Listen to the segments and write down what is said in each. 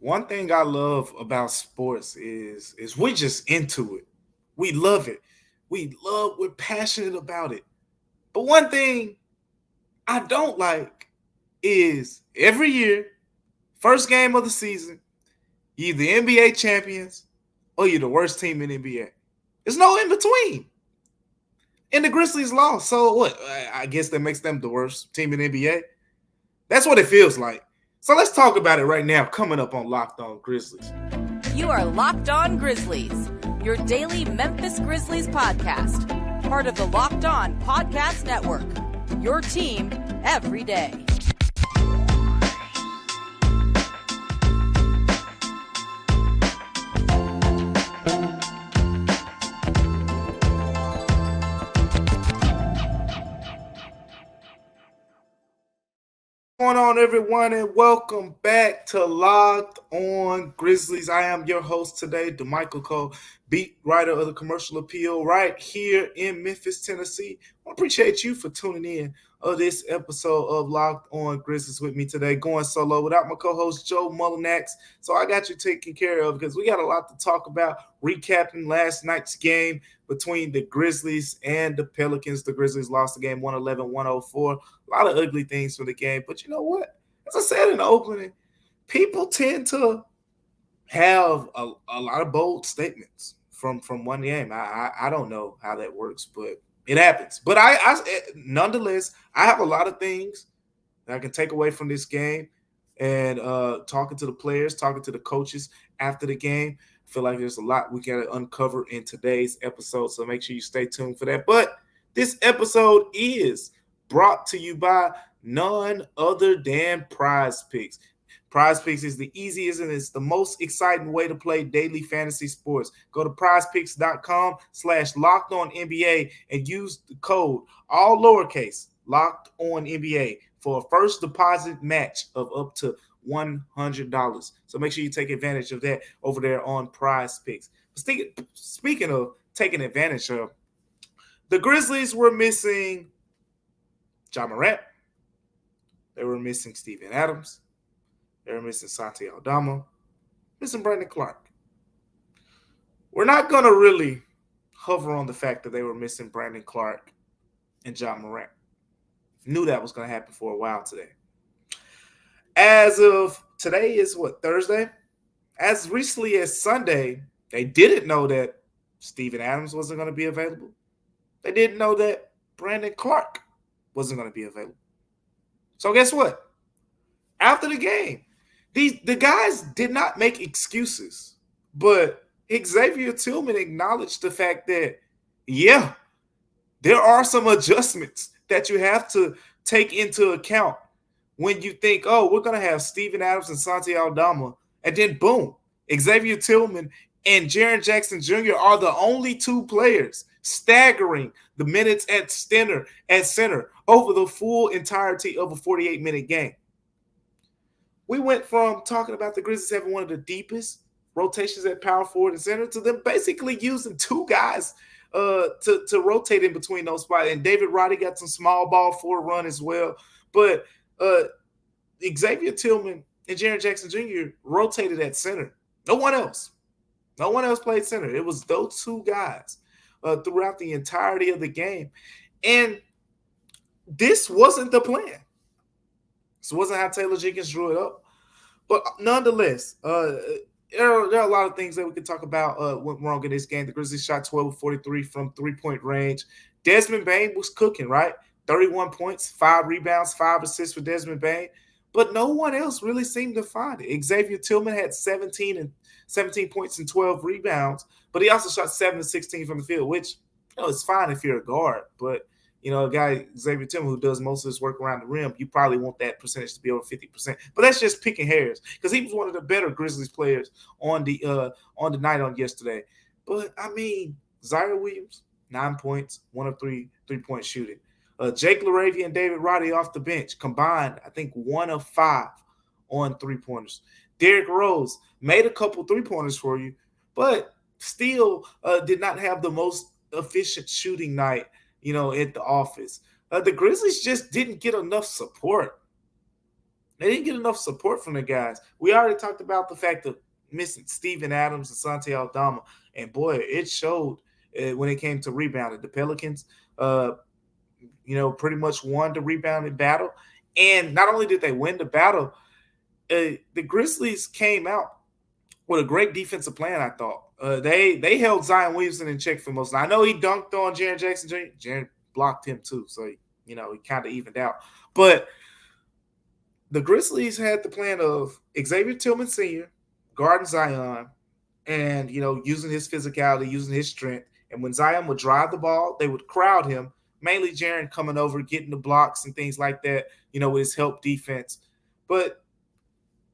One thing I love about sports is we just into it. We love it. We're passionate about it. But one thing I don't like is every year, first game of the season, you're the NBA champions or you're the worst team in NBA. There's no in between. And the Grizzlies lost. So what? I guess that makes them the worst team in NBA. That's what it feels like. So let's talk about it right now, coming up on Locked On Grizzlies. You are Locked On Grizzlies, your daily Memphis Grizzlies podcast. Part of the Locked On Podcast Network, your team every day. What's going on, everyone, and welcome back to Locked On Grizzlies. I am your host today, Damichael Cole, beat writer of the Commercial Appeal right here in Memphis, Tennessee. I appreciate you for tuning in of this episode of Locked On Grizzlies with me today, going solo without my co-host Joe Mullinax. So I got you taken care of because we got a lot to talk about, recapping last night's game between the Grizzlies and the Pelicans. The Grizzlies lost the game 111-104. A lot of ugly things for the game. But you know what? As I said in the opening, people tend to have a lot of bold statements from one game. I don't know how that works, but it happens. But I nonetheless, I have a lot of things that I can take away from this game. And talking to the players, talking to the coaches after the game, I feel like there's a lot we got to uncover in today's episode. So make sure you stay tuned for that. But this episode is brought to you by none other than PrizePicks. PrizePicks is the easiest and it's the most exciting way to play daily fantasy sports. Go to prizepicks.com/lockedonnba and use the code, all lowercase, LOCKEDONNBA for a first deposit match of up to $100. So make sure you take advantage of that over there on PrizePicks. Speaking of taking advantage of, the Grizzlies were missing Morant. They were missing Steven Adams. They were missing Santi Aldama. Missing Brandon Clark. We're not going to really hover on the fact that they were missing Brandon Clark and Morant. Knew that was going to happen for a while today. As of today is what, Thursday? As recently as Sunday, they didn't know that Steven Adams wasn't going to be available. They didn't know that Brandon Clark wasn't going to be available. So guess what? After the game, the guys did not make excuses, but Xavier Tillman acknowledged the fact that, yeah, there are some adjustments that you have to take into account when you think, oh, we're going to have Steven Adams and Santi Aldama, and then boom, Xavier Tillman and Jaren Jackson Jr. are the only two players staggering the minutes at center over the full entirety of a 48-minute game. We went from talking about the Grizzlies having one of the deepest rotations at power forward and center to them basically using two guys to rotate in between those spots. And David Roddy got some small ball for a run as well. But Xavier Tillman and Jaren Jackson Jr. rotated at center. No one else played center. It was those two guys throughout the entirety of the game. And this wasn't the plan. This wasn't how Taylor Jenkins drew it up. But nonetheless, there are a lot of things that we could talk about went wrong in this game. The Grizzlies shot 12 of 43 from three-point range. Desmond Bane was cooking, right? 31 points, 5 rebounds, 5 assists for Desmond Bane. But no one else really seemed to find it. Xavier Tillman had 17 points and 12 rebounds, but he also shot 7 of 16 from the field, which it's fine if you're a guard. But, a guy, Xavier Tillman, who does most of his work around the rim, you probably want that percentage to be over 50%. But that's just picking hairs because he was one of the better Grizzlies players on the night on yesterday. But, Zaire Williams, 9 points, 1 of 3 3-point shooting. Jake LaRavia and David Roddy off the bench combined, I think 1 of 5 on 3-pointers. Derrick Rose made a couple 3-pointers for you, but still did not have the most efficient shooting night, at the office. The Grizzlies just didn't get enough support. They didn't get enough support from the guys. We already talked about the fact of missing Steven Adams and Santi Aldama. And, boy, it showed when it came to rebounding. The Pelicans, pretty much won the rebounding battle. And not only did they win the battle, the Grizzlies came out with a great defensive plan, I thought. They held Zion Williamson in check for most. I know he dunked on Jaren Jackson Jr. Jaren blocked him too, so he kind of evened out. But the Grizzlies had the plan of Xavier Tillman Sr., guarding Zion, and using his physicality, using his strength. And when Zion would drive the ball, they would crowd him. Mainly Jaren coming over, getting the blocks and things like that, with his help defense. But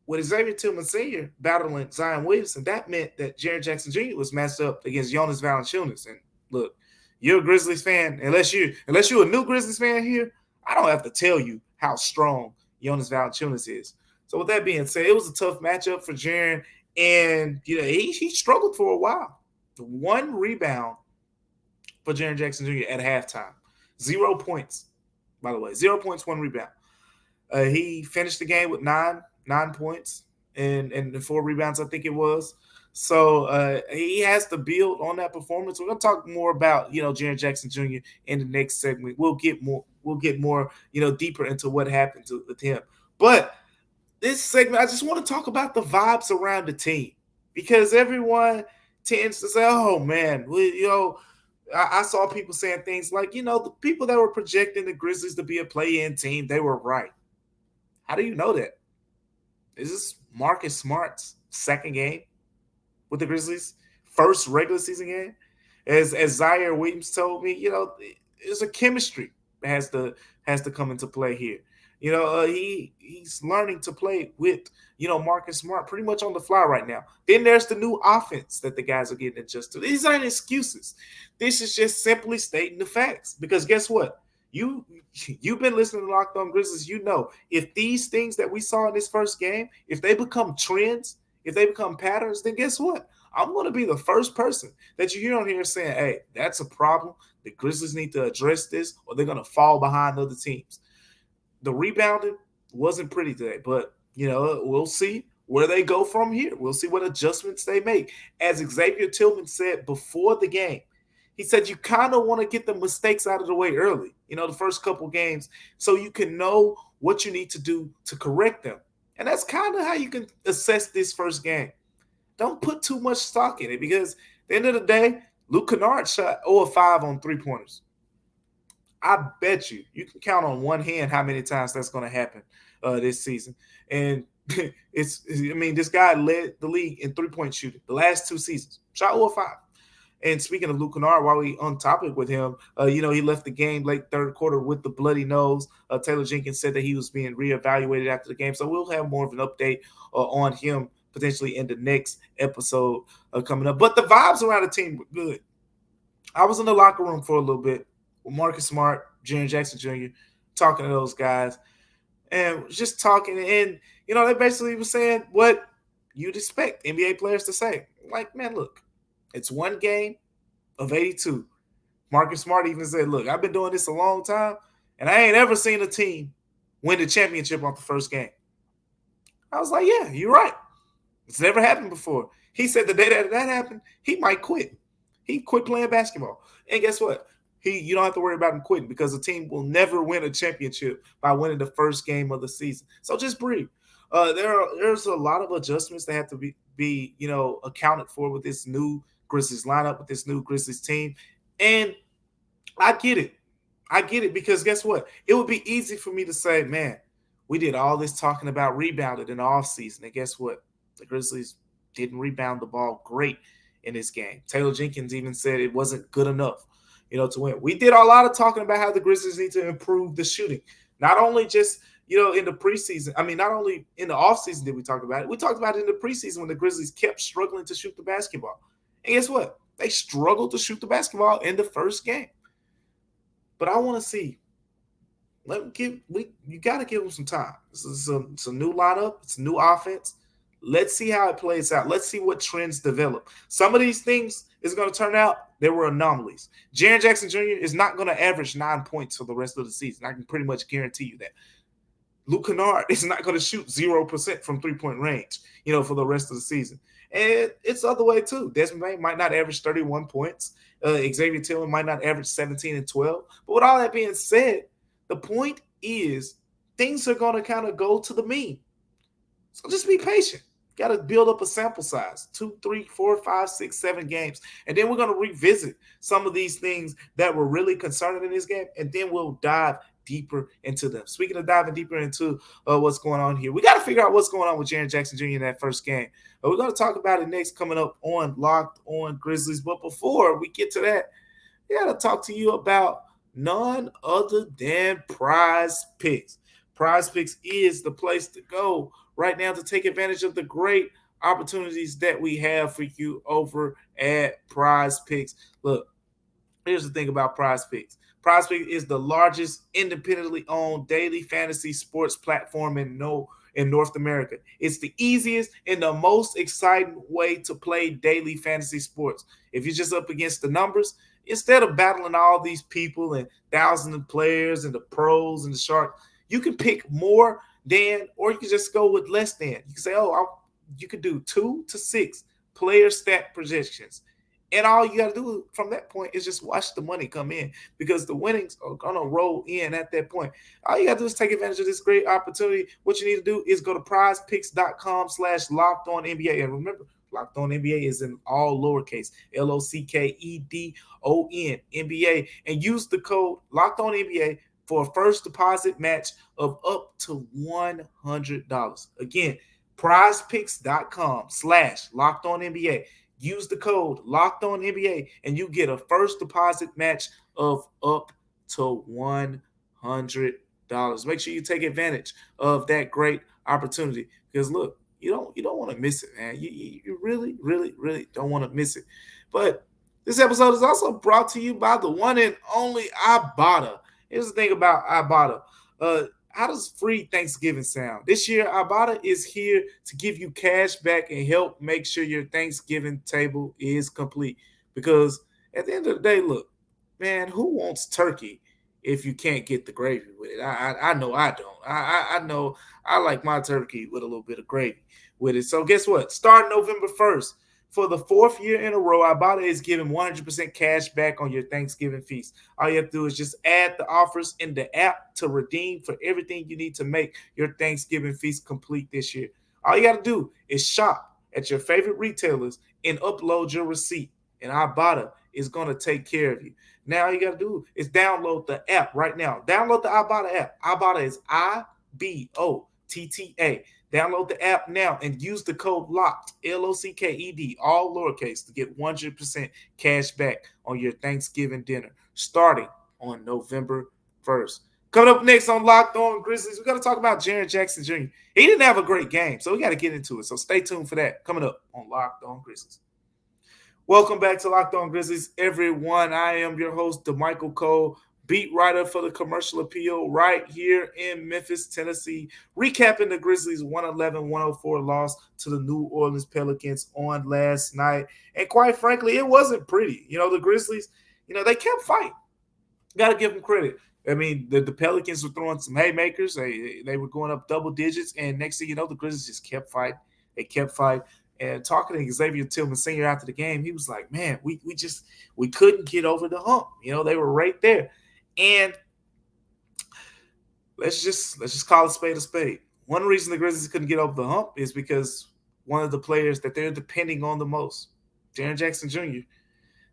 with Xavier Tillman Sr. battling Zion Williamson, that meant that Jaren Jackson Jr. was matched up against Jonas Valanciunas. And look, you're a Grizzlies fan. Unless you're a new Grizzlies fan here, I don't have to tell you how strong Jonas Valanciunas is. So with that being said, it was a tough matchup for Jaren, and he struggled for a while. 1 rebound for Jaren Jackson Jr. at halftime. 0 points, by the way. 0 points, 1 rebound. He finished the game with 9 points and 4 rebounds, I think it was. So he has to build on that performance. We're gonna talk more about Jaren Jackson Jr. in the next segment. We'll get more deeper into what happened with him. But this segment, I just want to talk about the vibes around the team, because everyone tends to say, "Oh man, I saw people saying things like, the people that were projecting the Grizzlies to be a play-in team, they were right." How do you know that? Is this Marcus Smart's second game with the Grizzlies? First regular season game? As Zaire Williams told me, there's a chemistry that has to come into play here. He's learning to play with, Marcus Smart pretty much on the fly right now. Then there's the new offense that the guys are getting adjusted to. These aren't excuses. This is just simply stating the facts. Because guess what? You've been listening to Locked On Grizzlies. If these things that we saw in this first game, if they become trends, if they become patterns, then guess what? I'm going to be the first person that you hear on here saying, "Hey, that's a problem. The Grizzlies need to address this, or they're going to fall behind other teams." The rebounding wasn't pretty today, but, we'll see where they go from here. We'll see what adjustments they make. As Xavier Tillman said before the game, he said you kind of want to get the mistakes out of the way early, the first couple games, so you can know what you need to do to correct them. And that's kind of how you can assess this first game. Don't put too much stock in it, because at the end of the day, Luke Kennard shot 0 of 5 on 3-pointers. I bet you can count on one hand how many times that's going to happen this season. And this guy led the league in 3-point shooting the last 2 seasons. Shot 0 of 5. And speaking of Luke Kennard, while we on topic with him, he left the game late third quarter with the bloody nose. Taylor Jenkins said that he was being reevaluated after the game. So we'll have more of an update on him potentially in the next episode coming up. But the vibes around the team were good. I was in the locker room for a little bit with Marcus Smart, Jaren Jackson Jr., talking to those guys, and just talking. And, they basically were saying what you'd expect NBA players to say. Like, man, look, it's 1 game of 82. Marcus Smart even said, "Look, I've been doing this a long time, and I ain't ever seen a team win the championship off the first game." I was like, yeah, you're right. It's never happened before. He said the day that happened, he might quit. He quit playing basketball. And guess what? You don't have to worry about him quitting, because the team will never win a championship by winning the first game of the season. So just breathe. There's a lot of adjustments that have to be accounted for with this new Grizzlies lineup, with this new Grizzlies team. And I get it, because guess what? It would be easy for me to say, man, we did all this talking about rebounding in the offseason, and guess what? The Grizzlies didn't rebound the ball great in this game. Taylor Jenkins even said it wasn't good enough, to win. We did a lot of talking about how the Grizzlies need to improve the shooting. Not only just, in the preseason. Not only in the offseason did we talk about it. We talked about it in the preseason when the Grizzlies kept struggling to shoot the basketball. And guess what? They struggled to shoot the basketball in the first game. But I want to see. You got to give them some time. It's a new lineup. It's a new offense. Let's see how it plays out. Let's see what trends develop. Some of these things is going to turn out there were anomalies. Jaren Jackson Jr. is not going to average 9 points for the rest of the season. I can pretty much guarantee you that. Luke Kennard is not going to shoot 0% from three-point range, for the rest of the season. And it's the other way, too. Desmond Bane might not average 31 points. Xavier Tillman might not average 17 and 12. But with all that being said, the point is things are going to kind of go to the mean. So just be patient. Got to build up a sample size, 2, 3, 4, 5, 6, 7 games. And then we're going to revisit some of these things that were really concerning in this game, and then we'll dive deeper into them. Speaking of diving deeper into what's going on here, we got to figure out what's going on with Jaren Jackson Jr. in that first game. We're going to talk about it next, coming up on Locked On Grizzlies. But before we get to that, we got to talk to you about none other than PrizePicks. PrizePicks is the place to go right now to take advantage of the great opportunities that we have for you over at PrizePicks. Look, here's the thing about PrizePicks. PrizePicks is the largest independently owned daily fantasy sports platform in North America. It's the easiest and the most exciting way to play daily fantasy sports. If you're just up against the numbers, instead of battling all these people and thousands of players and the pros and the sharks, you can pick more than, or you can just go with less than. You can say, you could do 2 to 6 player stat projections. And all you got to do from that point is just watch the money come in, because the winnings are going to roll in at that point. All you got to do is take advantage of this great opportunity. What you need to do is go to prizepicks.com/LockedOnNBA. And remember, Locked On NBA is in all lowercase, LOCKEDON NBA. And use the code Locked On NBA for a first deposit match of up to $100. Again, prizepicks.com/LockedOnNBA. Use the code LockedOnNBA and you get a first deposit match of up to $100. Make sure you take advantage of that great opportunity, because look, you don't want to miss it, man. You really, really, really don't want to miss it. But this episode is also brought to you by the one and only Ibotta. Here's the thing about Ibotta. How does free Thanksgiving sound? This year, Ibotta is here to give you cash back and help make sure your Thanksgiving table is complete. Because at the end of the day, look, man, who wants turkey if you can't get the gravy with it? I know I don't. I know I like my turkey with a little bit of gravy with it. So guess what? Starting November 1st, for the 4th year in a row, Ibotta is giving 100% cash back on your Thanksgiving feast. All you have to do is just add the offers in the app to redeem for everything you need to make your Thanksgiving feast complete this year. All you got to do is shop at your favorite retailers and upload your receipt, and Ibotta is going to take care of you. Now all you got to do is download the app right now. Download the Ibotta app. Ibotta is IBOTTA. Download the app now and use the code LOCKED, LOCKED, all lowercase, to get 100% cash back on your Thanksgiving dinner, starting on November 1st. Coming up next on Locked On Grizzlies, we're going to talk about Jaren Jackson Jr. He didn't have a great game, so we got to get into it. So stay tuned for that. Coming up on Locked On Grizzlies. Welcome back to Locked On Grizzlies, everyone. I am your host, Damichael Cole, beat writer for the Commercial Appeal right here in Memphis, Tennessee, recapping the Grizzlies' 111-104 loss to the New Orleans Pelicans on last night. And quite frankly, it wasn't pretty. The Grizzlies, they kept fighting. Got to give them credit. I mean, the Pelicans were throwing some haymakers. They were going up double digits, and next thing you know, the Grizzlies just kept fighting. They kept fighting. And talking to Xavier Tillman Sr. after the game, he was like, man, we couldn't get over the hump. They were right there. And let's just call a spade a spade. One reason the Grizzlies couldn't get over the hump is because one of the players that they're depending on the most, Jaren Jackson Jr.,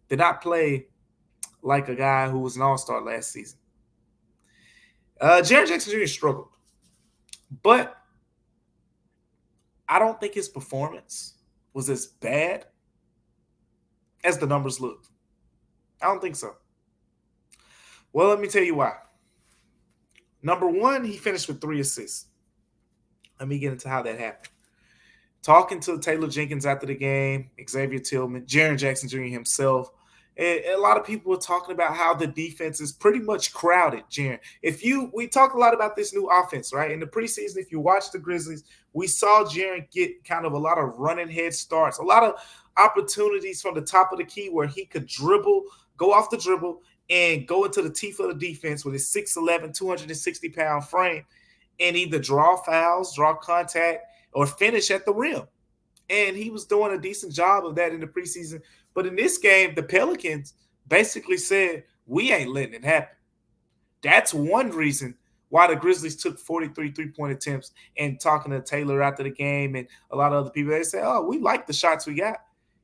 did not play like a guy who was an all-star last season. Jaren Jackson Jr. struggled. But I don't think his performance was as bad as the numbers looked. I don't think so. Well, let me tell you why. Number one, he finished with 3 assists. Let me get into how that happened. Talking to Taylor Jenkins after the game, Xavier Tillman, Jaren Jackson Jr. himself, and a lot of people were talking about how the defense is pretty much crowded, Jaren. We talked a lot about this new offense, right? In the preseason, if you watch the Grizzlies, we saw Jaren get kind of a lot of running head starts, a lot of opportunities from the top of the key where he could dribble, go off the dribble, and go into the teeth of the defense with his 6'11", 260-pound frame. and either draw fouls, draw contact, or finish at the rim. And he was doing a decent job of that in the preseason. But in this game, the Pelicans basically said, we ain't letting it happen. That's one reason why the Grizzlies took 43 three-point attempts. And talking to Taylor after the game and a lot of other people, they say, oh, we like the shots we got.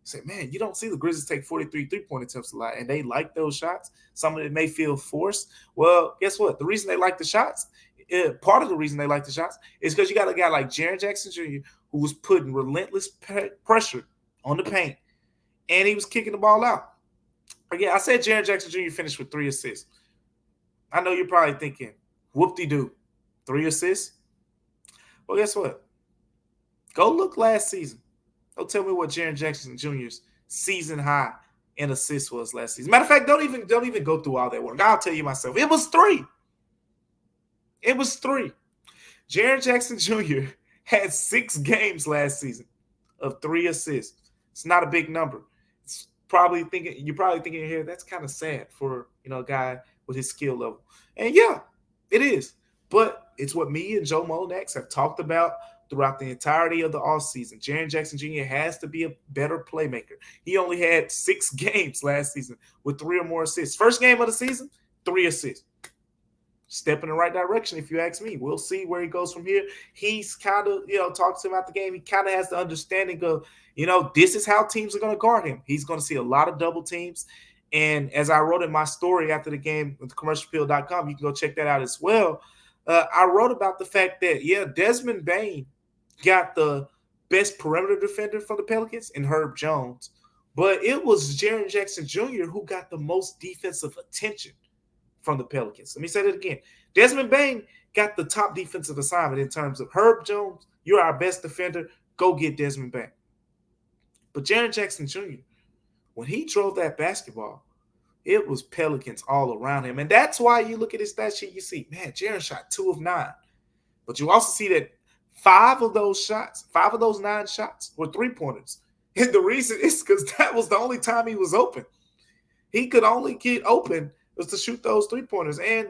Say, man, you don't see the Grizzlies take 43 three-point attempts a lot, and they like those shots. Some of it may feel forced. Well, guess what? The reason they like the shots, part of the reason they like the shots is because you got a guy like Jaren Jackson Jr. who was putting relentless pressure on the paint, and he was kicking the ball out. Again, I said Jaren Jackson Jr. finished with 3 assists. I know you're probably thinking, whoop-de-doo, 3 assists? Well, guess what? Go look last season. Don't tell me what Jaren Jackson Jr.'s season high in assists was last season. Matter of fact, don't even go through all that work. I'll tell you myself. It was 3. It was 3. Jaren Jackson Jr. had 6 games last season of 3 assists. It's not a big number. You're probably thinking in your head, that's kind of sad for a guy with his skill level. And yeah, it is. But it's what me and Joe Molinax have talked about throughout the entirety of the offseason. Jaren Jackson Jr. has to be a better playmaker. He only had 6 games last season with 3 or more assists. First game of the season, 3 assists. Step in the right direction, if you ask me. We'll see where he goes from here. He's kind of, talks to him about the game. He kind of has the understanding of, this is how teams are going to guard him. He's going to see a lot of double teams. And as I wrote in my story after the game with commercialappeal.com, you can go check that out as well. I wrote about the fact that, Desmond Bane got the best perimeter defender for the Pelicans in Herb Jones. But it was Jaren Jackson Jr. who got the most defensive attention from the Pelicans. Let me say that again. Desmond Bane got the top defensive assignment in terms of Herb Jones, you're our best defender, go get Desmond Bane. But Jaren Jackson Jr., when he drove that basketball, it was Pelicans all around him. And that's why you look at his stat sheet, you see, man, Jaren shot 2 of 9. But you also see that 5 of those 9 shots were three-pointers. And the reason is because that was the only time he was open. He could only get open was to shoot those three-pointers. And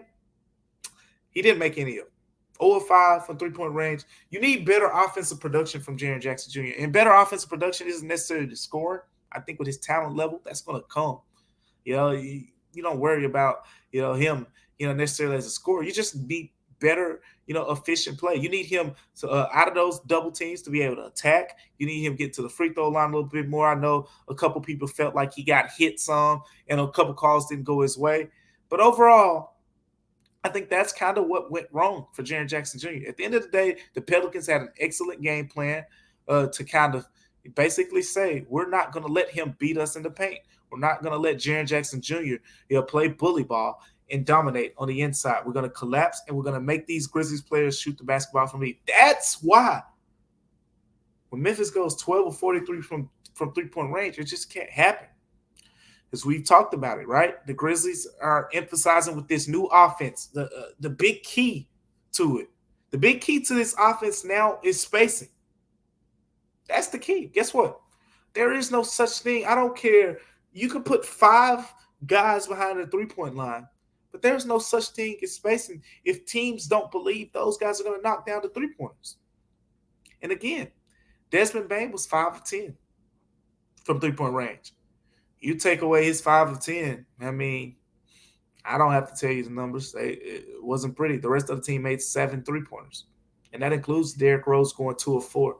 he didn't make any of them. 0 of 5 from three-point range. You need better offensive production from Jaren Jackson Jr. And better offensive production isn't necessarily the scoring. I think with his talent level, that's going to come. You don't worry about, him, necessarily as a scorer. You just need better, efficient play. You need him to out of those double teams to be able to attack. You need him to get to the free throw line a little bit more. I know a couple people felt like he got hit some and a couple calls didn't go his way. But overall, I think that's kind of what went wrong for Jaren Jackson Jr. At the end of the day, the Pelicans had an excellent game plan to kind of basically say, we're not going to let him beat us in the paint. We're not going to let Jaren Jackson Jr. Play bully ball and dominate on the inside. We're going to collapse, and we're going to make these Grizzlies players shoot the basketball from me. That's why when Memphis goes 12 or 43 from three-point range, it just can't happen. As we've talked about it, right? The Grizzlies are emphasizing with this new offense, the big key to it. The big key to this offense now is spacing. That's the key. Guess what? There is no such thing. I don't care. You can put 5 guys behind the three-point line, but there's no such thing as spacing if teams don't believe those guys are going to knock down the three-pointers. And again, Desmond Bane was 5 of 10 from three-point range. You take away his 5 of 10, I mean, I don't have to tell you the numbers. It wasn't pretty. The rest of the team made 7 three-pointers, and that includes Derrick Rose going 2 of 4.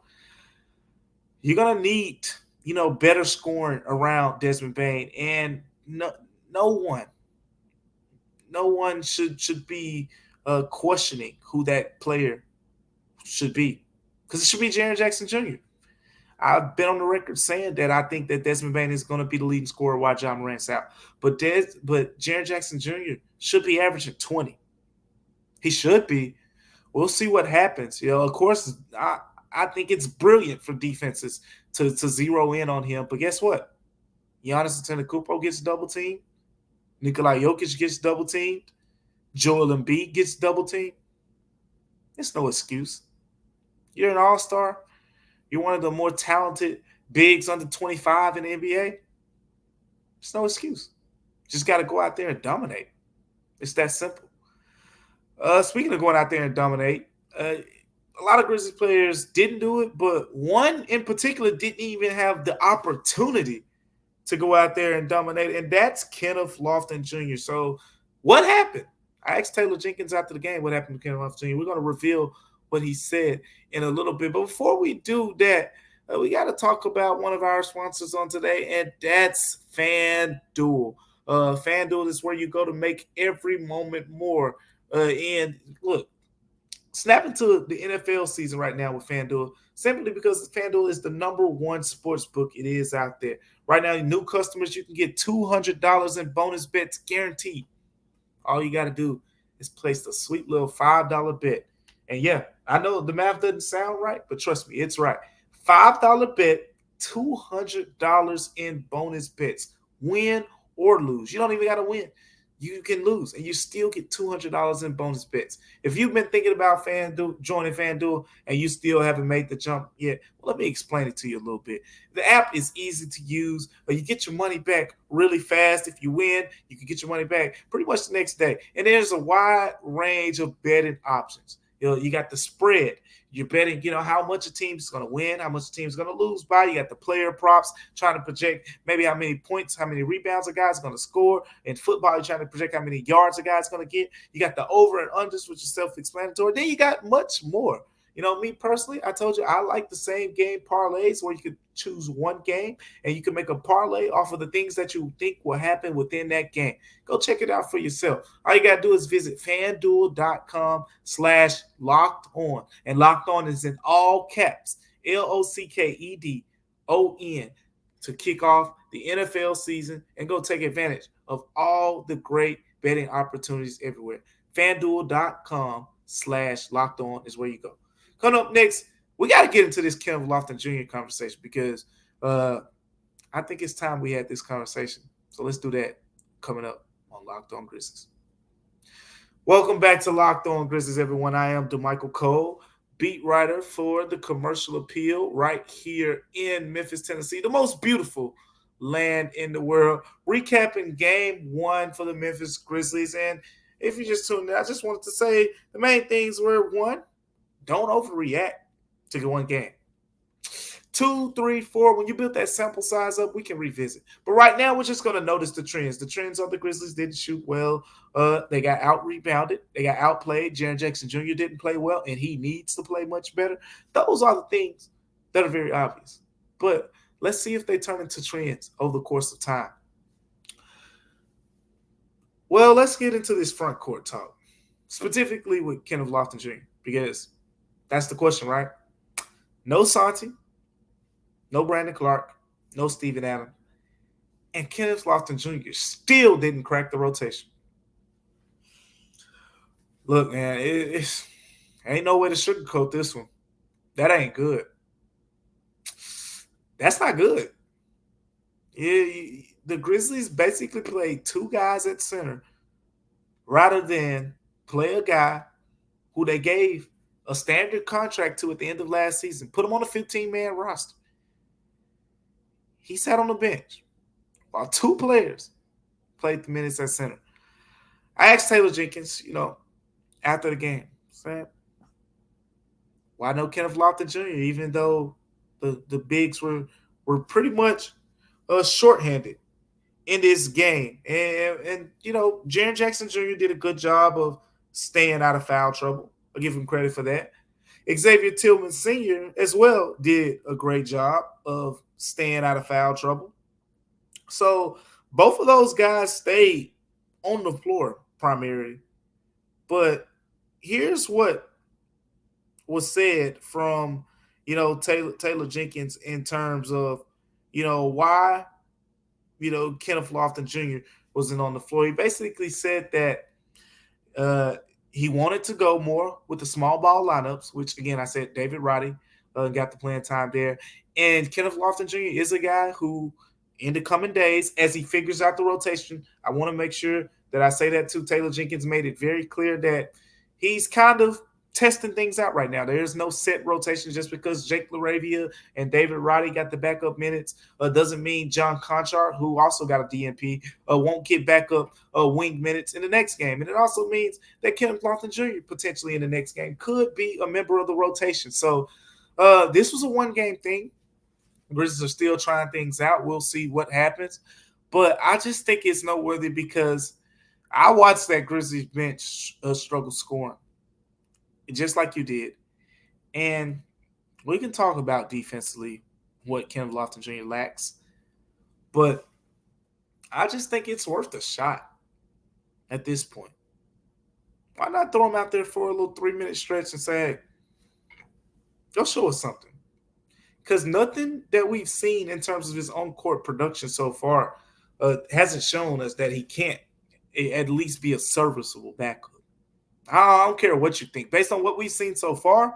You're going to need, better scoring around Desmond Bane, and no one should be questioning who that player should be, because it should be Jaren Jackson Jr. I've been on the record saying that I think that Desmond Bane is going to be the leading scorer while John Morant's out. But Jaren Jackson Jr. should be averaging 20. He should be. We'll see what happens. Of course, I think it's brilliant for defenses to zero in on him. But guess what? Giannis Antetokounmpo gets double-teamed. Nikola Jokic gets double-teamed. Joel Embiid gets double-teamed. There's no excuse. You're an all-star. You're one of the more talented bigs under 25 in the NBA. There's no excuse. Just got to go out there and dominate. It's that simple. Speaking of going out there and dominate, A lot of Grizzlies players didn't do it, but one in particular didn't even have the opportunity to go out there and dominate, and that's Kenneth Lofton Jr. So what happened? I asked Taylor Jenkins after the game what happened to Kenneth Lofton Jr. We're going to reveal what he said in a little bit. But before we do that, we got to talk about one of our sponsors on today, and that's FanDuel. FanDuel is where you go to make every moment more. And look, snap into the NFL season right now with FanDuel simply because FanDuel is the number one sports book it is out there. Right now, new customers, you can get $200 in bonus bets guaranteed. All you got to do is place a sweet little $5 bet. And yeah, I know the math doesn't sound right, but trust me, it's right. $5 bet, $200 in bonus bets. Win or lose. You don't even got to win. You can lose, and you still get $200 in bonus bets. If you've been thinking about joining FanDuel, and you still haven't made the jump yet, well, let me explain it to you a little bit. The app is easy to use, but you get your money back really fast. If you win, you can get your money back pretty much the next day. And there's a wide range of betting options. You got the spread. You're betting, how much a team is going to win, how much a team is going to lose by. You got the player props, trying to project maybe how many points, how many rebounds a guy's going to score. In football, you're trying to project how many yards a guy's going to get. You got the over and unders, which is self-explanatory. Then you got much more. Me personally, I told you I like the same game parlays where you could choose one game and you can make a parlay off of the things that you think will happen within that game. Go check it out for yourself. All you got to do is visit FanDuel.com/LockedOn. And Locked On is in all caps, LOCKEDON, to kick off the NFL season and go take advantage of all the great betting opportunities everywhere. FanDuel.com/LockedOn is where you go. Coming up next, we got to get into this Kenneth Lofton Jr. conversation because I think it's time we had this conversation. So let's do that coming up on Locked On Grizzlies. Welcome back to Locked On Grizzlies, everyone. I am Damichael Cole, beat writer for the Commercial Appeal right here in Memphis, Tennessee, the most beautiful land in the world. Recapping game one for the Memphis Grizzlies. And if you just tuned in, I just wanted to say the main things were, one, don't overreact to one game. 2, 3, 4, when you build that sample size up, we can revisit. But right now, we're just going to notice the trends. The trends of the Grizzlies didn't shoot well. They got out-rebounded. They got outplayed. Jaren Jackson Jr. didn't play well, and he needs to play much better. Those are the things that are very obvious. But let's see if they turn into trends over the course of time. Well, let's get into this front court talk, specifically with Kenneth Lofton Jr., because that's the question, right? No Santi, no Brandon Clark, no Steven Adams, and Kenneth Lofton Jr. still didn't crack the rotation. Look, man, it's ain't no way to sugarcoat this one. That ain't good. That's not good. The Grizzlies basically played two guys at center rather than play a guy who they gave a standard contract to at the end of last season, put him on a 15-man roster. He sat on the bench while two players played the minutes at center. I asked Taylor Jenkins, after the game, said, why no Kenneth Lofton Jr., even though the bigs were pretty much shorthanded in this game. And Jaren Jackson Jr. did a good job of staying out of foul trouble. I'll give him credit for that. Xavier Tillman Sr. as well did a great job of staying out of foul trouble. So both of those guys stayed on the floor primarily. But here's what was said from, Taylor Jenkins in terms of, why, Kenneth Lofton Jr. wasn't on the floor. He basically said that he wanted to go more with the small ball lineups, which, again, I said David Roddy got the playing time there. And Kenneth Lofton Jr. is a guy who, in the coming days, as he figures out the rotation, I want to make sure that I say that too. Taylor Jenkins made it very clear that he's kind of testing things out right now. There's no set rotation. Just because Jake LaRavia and David Roddy got the backup minutes doesn't mean John Conchar, who also got a DNP, won't get backup wing minutes in the next game. And it also means that Kenneth Lofton Jr. potentially in the next game could be a member of the rotation. So this was a one-game thing. Grizzlies are still trying things out. We'll see what happens. But I just think it's noteworthy because I watched that Grizzlies bench struggle scoring, just like you did. And we can talk about defensively what Kenneth Lofton Jr. lacks. But I just think it's worth a shot at this point. Why not throw him out there for a little 3-minute stretch and say, hey, go show us something? Because nothing that we've seen in terms of his on-court production so far hasn't shown us that he can't at least be a serviceable backup. I don't care what you think. Based on what we've seen so far,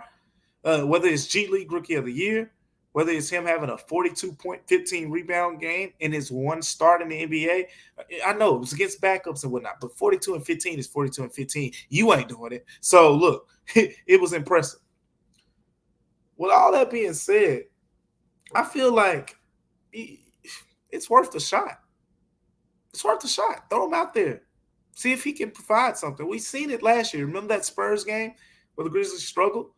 whether it's G League Rookie of the Year, whether it's him having a 42-point, 15-rebound game in his one start in the NBA, I know it was against backups and whatnot, but 42 and 15 is 42 and 15. You ain't doing it. So, look, it was impressive. With all that being said, I feel like it's worth a shot. It's worth a shot. Throw him out there. See if he can provide something. We've seen it last year. Remember that Spurs game where the Grizzlies struggled?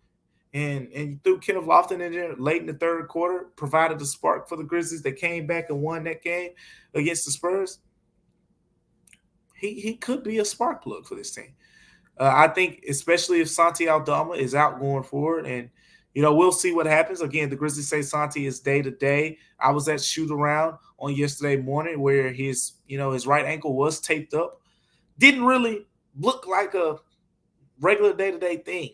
And you threw Kenneth Lofton in there late in the third quarter, provided the spark for the Grizzlies. They came back and won that game against the Spurs. He could be a spark plug for this team. I think especially if Santi Aldama is out going forward. And, we'll see what happens. Again, the Grizzlies say Santi is day-to-day. I was at shoot-around on yesterday morning where his right ankle was taped up. Didn't really look like a regular day-to-day thing.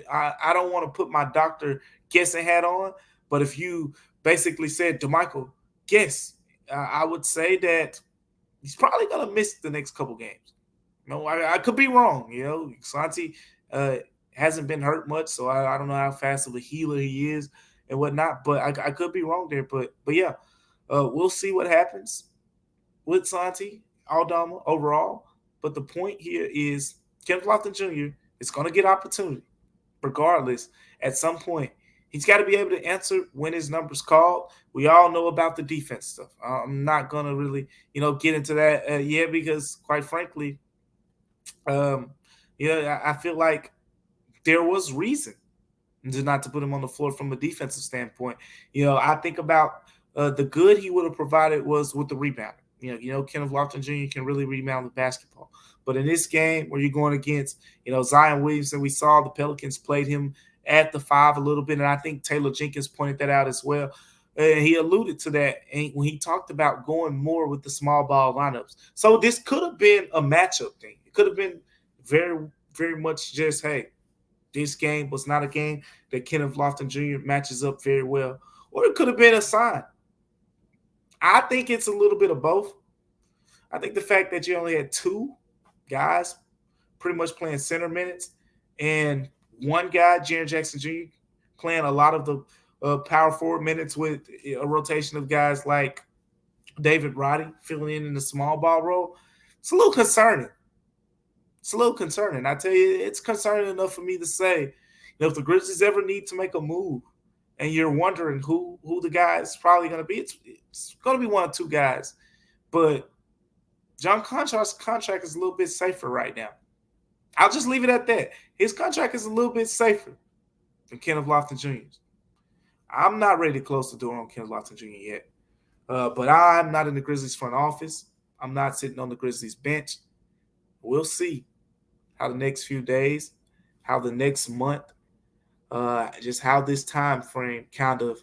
I don't want to put my doctor guessing hat on, but if you basically said, Damichael, guess, I would say that he's probably going to miss the next couple games. I could be wrong. Santi hasn't been hurt much, so I don't know how fast of a healer he is and whatnot, but I could be wrong there. But yeah, we'll see what happens with Santi Aldama overall. But the point here is Kenneth Lofton Jr. is going to get opportunity regardless at some point. He's got to be able to answer when his number's called. We all know about the defense stuff. I'm not going to really, get into that yet because, quite frankly, I feel like there was reason not to put him on the floor from a defensive standpoint. I think about the good he would have provided was with the rebound. Kenneth Lofton Jr. can really rebound the basketball. But in this game where you're going against, Zion Williamson, we saw the Pelicans played him at the 5 a little bit, and I think Taylor Jenkins pointed that out as well. He alluded to that when he talked about going more with the small ball lineups. So this could have been a matchup thing. It could have been very, very much just, hey, this game was not a game that Kenneth Lofton Jr. matches up very well. Or it could have been a sign. I think it's a little bit of both. I think the fact that you only had 2 guys pretty much playing center minutes and one guy, Jaren Jackson Jr., playing a lot of the power forward minutes with a rotation of guys like David Roddy filling in the small ball role, it's a little concerning. I tell you, it's concerning enough for me to say, if the Grizzlies ever need to make a move and you're wondering who the guy is probably going to be, it's going to be one or 2 guys. But John Conchar's contract is a little bit safer right now. I'll just leave it at that. His contract is a little bit safer than Kenneth Lofton Jr.'s. I'm not ready to close the door on Kenneth Lofton Jr. yet. But I'm not in the Grizzlies front office. I'm not sitting on the Grizzlies bench. We'll see how the next few days, how the next month, just how this time frame kind of,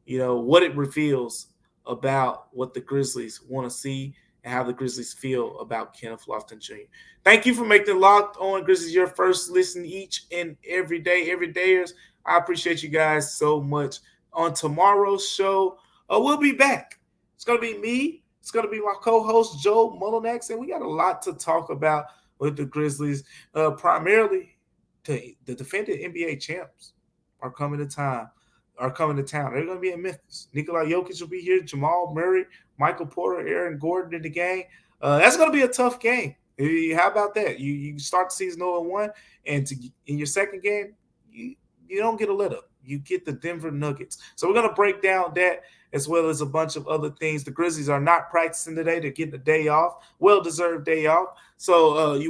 what it reveals about what the Grizzlies want to see and how the Grizzlies feel about Kenneth Lofton Jr. Thank you for making Locked On Grizzlies your first listen each and every day, everydayers. I appreciate you guys so much. On tomorrow's show, we'll be back. It's going to be me. It's going to be my co-host, Joe Mullinax, and we got a lot to talk about with the Grizzlies. Primarily, the defending NBA champs are coming to town. They're going to be in Memphis. Nikola Jokic will be here. Jamal Murray, Michael Porter, Aaron Gordon in the game. That's going to be a tough game. How about that? You start the season 0-1, and in your second game, you don't get a let up. You get the Denver Nuggets. So we're gonna break down that as well as a bunch of other things. The Grizzlies are not practicing today; they're getting a day off, well-deserved day off. So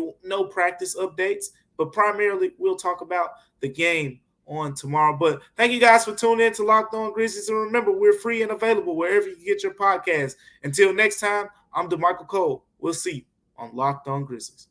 practice updates, but primarily we'll talk about the game on tomorrow. But thank you guys for tuning in to Locked On Grizzlies, and remember, we're free and available wherever you get your podcast. Until next time, I'm Damichael Cole. We'll see you on Locked On Grizzlies.